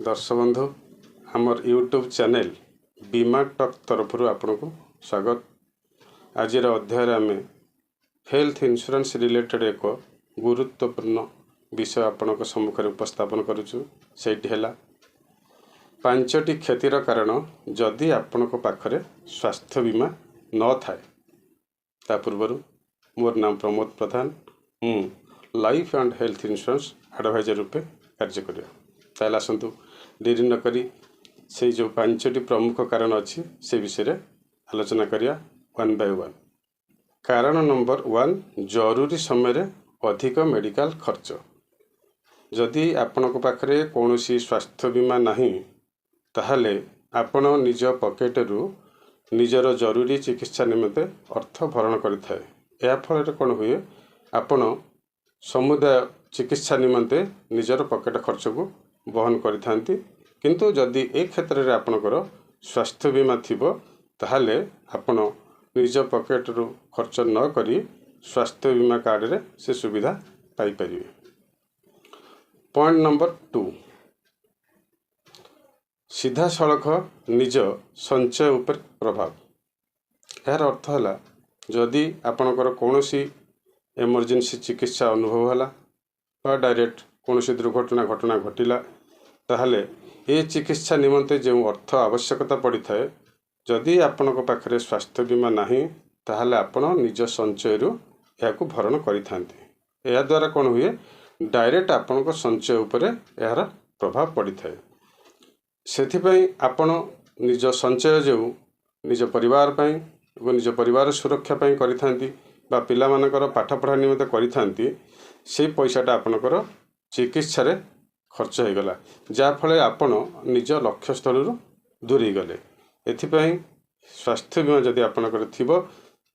दर्शक बंधु आमर यूट्यूब चैनल बीमा टॉक तरफ आपन को स्वागत। आज अध्याय आम हेल्थ इंश्योरेंस रिलेटेड एक गुरुत्वपूर्ण विषय आपण सम्मुख उपस्थापन करुचु। सेठी है 5टी क्षतिर कारण जदि आपण पाखरे स्वास्थ्य बीमा न थाए। ता पूर्व मोर नाम प्रमोद प्रधान, मु life and health insurance advisor रूपे कार्य करिया। ताले आसंतु देरी न करी से जो 5टी प्रमुख कारण अच्छी से विषय आलोचना करिया वन बाय वन। कारण नंबर 1, जरूरी समय अधिक मेडिकल खर्च। जदि आपण पाखरे कौनसी स्वास्थ्य बीमा नहीं ताहले आपण निज पॉकेट रु निजर जरूरी चिकित्सा निमंते अर्थ भरण करिथाय। या फल कौन हुए आपण समुदाय चिकित्सा निमंते निजर पॉकेट खर्च को बहन करिथांती। किंतु जदि ए क्षेत्र रे आपणकर स्वास्थ्य बीमा थिबो ताहले आपण निज पॉकेट रु खर्च न करी स्वास्थ्य बीमा कार्ड रे से सुविधा पाई परिबे। पॉइंट नंबर 2, सीधा सड़क निज संचय उपर प्रभाव। यार अर्थ है जदि आपणकर कौनसी इमरजेंसी चिकित्सा अनुभव है डायरेक्ट कौनसी दुर्घटना घटना घटिला ताहले ए चिकित्सा निमंते जो अर्थ आवश्यकता पड़ी थाए जदि आपण पाखरे स्वास्थ्य बीमा नहीं ताहले आपण निज संचय रु याकु भरण करिथांते। या द्वारा कौन हुए डायरेक्ट आपण संचय उपरे यार प्रभाव पड़ी थाए। सेथिपई आपण निज संचय जो निज परिवार पई और निज परिवार सुरक्षा पई करिथांती बा पिला मानकर पाठ पढ़ा निमित्त करिथांती से पैसाटा आपणकर चिकित्सा रे खर्च हो गला, जा फले आपण निज लक्ष्य स्थल रु दूरी गले। एथिपई स्वास्थ्य बीमा जदि आपणकर थिबो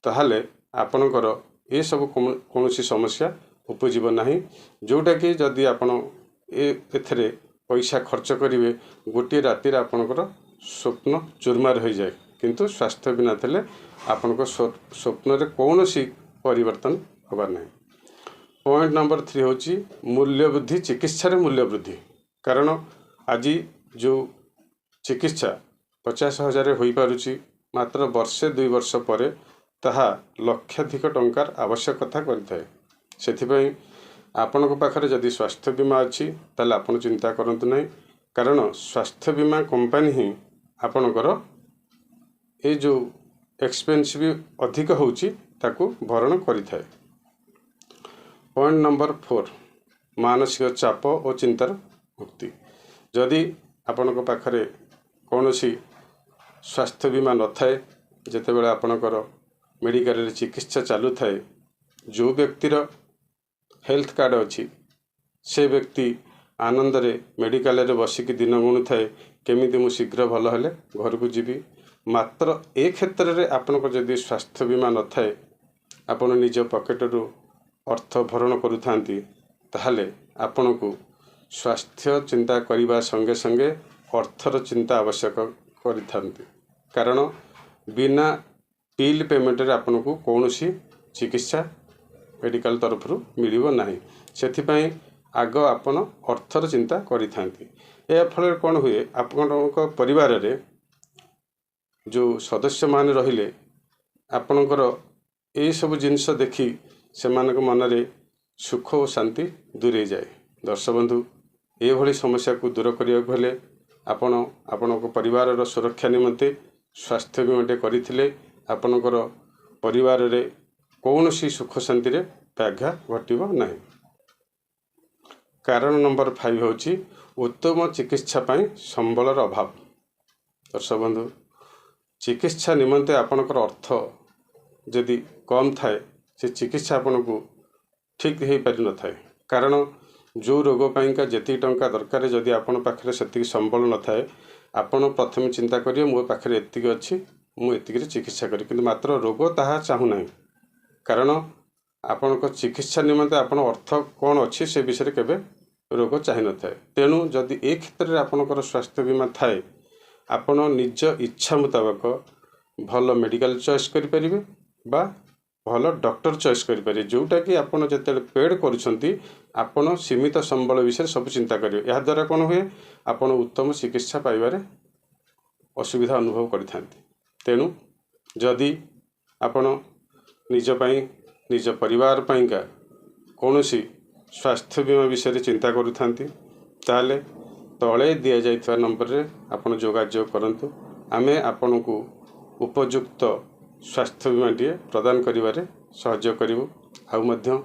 ताहले आपणकर ए सब कौनसी समस्या उपजीव नहीं, जोटा कि जदि आपण एथरे पैसा खर्च करिवे गोटे राति आपणकर स्वप्न चूरमार हो जाए। किंतु स्वास्थ्य बीमा थिले आपणकर स्वप्न रे कौनसी परिवर्तन होबार नहीं। पॉइंट नंबर 3 होची मूल्य वृद्धि, चिकित्सा रे मूल्य वृद्धि। कारण आज जो चिकित्सा 50,000 हो पारुची मात्र वर्षे 2 वर्ष पर ताहा लक्षाधिक टंकार आवश्यकता करिथाए। सेथिपई आपण पाखरे जदि स्वास्थ्य बीमा अच्छी ताले आपण चिंता करंतु नहीं, कारण स्वास्थ्य बीमा कंपनी ही आपणकर ए जो एक्सपेंसिव अधिक होची ताकू भरण करिथाए। पॉइंट नंबर 4, मानसिक चाप और चिंतार मुक्ति। जदि आपण पाखरे कौनसी स्वास्थ्य बीमा न थाए जेतेबेले आपणकर मेडिकल रे चिकित्सा चालू थाए, जो व्यक्तिर हेल्थ कार्ड अच्छी से व्यक्ति आनंद रे मेडिकल रे बसिक दिन गुणु थाए केमिति मु शीघ्र भल हेले घर को जीवी। मात्र ए क्षेत्र रे आपणकर जदि स्वास्थ्य बीमा न थाए आपण निज पॉकेट रु अर्थ भरण करुथांती ताहले आपण को स्वास्थ्य चिंता करिबा संगे संगे अर्थर चिंता आवश्यक करिथांती। कारण बिना बिल पेमेंट रे आपण को कौनसी चिकित्सा मेडिकल तरफ रु मिलिबो नाही। सेथिपई आग आपण अर्थर चिंता करिथांती। ए फल कोन हुए आपनक परिवार रे जो सदस्य मान रहिले आपनकर ए सब जिनिस देखी सेमानक मनरे सुख और शांति दूरे जाए। दर्शक बंधु ये भली समस्या को दूर करने आपण आपणक परिवार सुरक्षा निमंते स्वास्थ्य बीमाटे करथिले आपणकर परिवार रे कौनसी सुख शांति रे व्याघात घटिबो नहीं। कारण नंबर 5 होची उत्तम चिकित्सा पाई संबलर अभाव। दर्शक बंधु चिकित्सा निमंते आपणकर अर्थ जदि कम थाए से चिकित्सा आपन को ठीक हो पारि न थाए। कारण जो रोग पाइंका जेती टंका दरकार जदि आपण पाखरे सेतिक संबल न थाए आपण प्रथम चिंता करियो मो पाखरे एतिक अछि मु एतिक रे चिकित्सा करी, किंतु मात्र रोग ताहा चाहू नाही। कारण आपण को चिकित्सा निमंते आपण अर्थ कोन अछि से विषय केबे रोग चाहि न थाए। तेनु जदि ए क्षेत्र रे आपणकर स्वास्थ्य बीमा थाए आपण निज इच्छा मुताबिक भल मेडिकल चॉइस करि परिबे बा भल डॉक्टर चॉइस करें जोटा कि आपड़ जो पेड कर सीमित संबल विषय सब चिंता करेंगे। यह द्वारा कौन हुए आपड़ उत्तम चिकित्सा पाइबार असुविधा अनुभव करते। तेणु जदि आपण निजपाई निज परिवार पाइंका कौन स्वास्थ्य बीमा विषय चिंता करुथांती ताले तले दि जाइथिबा नंबर रे आपण जोगाजोग करंतु। आमे आपण को उपयुक्त स्वास्थ्य बीमाटी प्रदान करिवारे सहयोग करिवु। आउ मध्य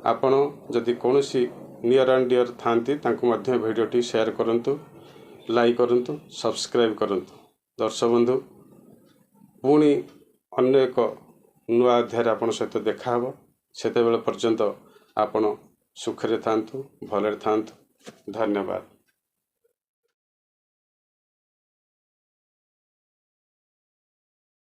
आपण जदि कौनसी नियर एंड डियर थांती तांको मध्य भिडियोटी शेयर करंतु, लाइक करंतु, सब्सक्राइब करंतु। दर्शक बंधु पुणी अन्य एक नुआ अध्याय आपण सहित देखा हबो। सेते बेले पर्यंत आपण सुखरे थांतु, भलरे थांतु। धन्यवाद।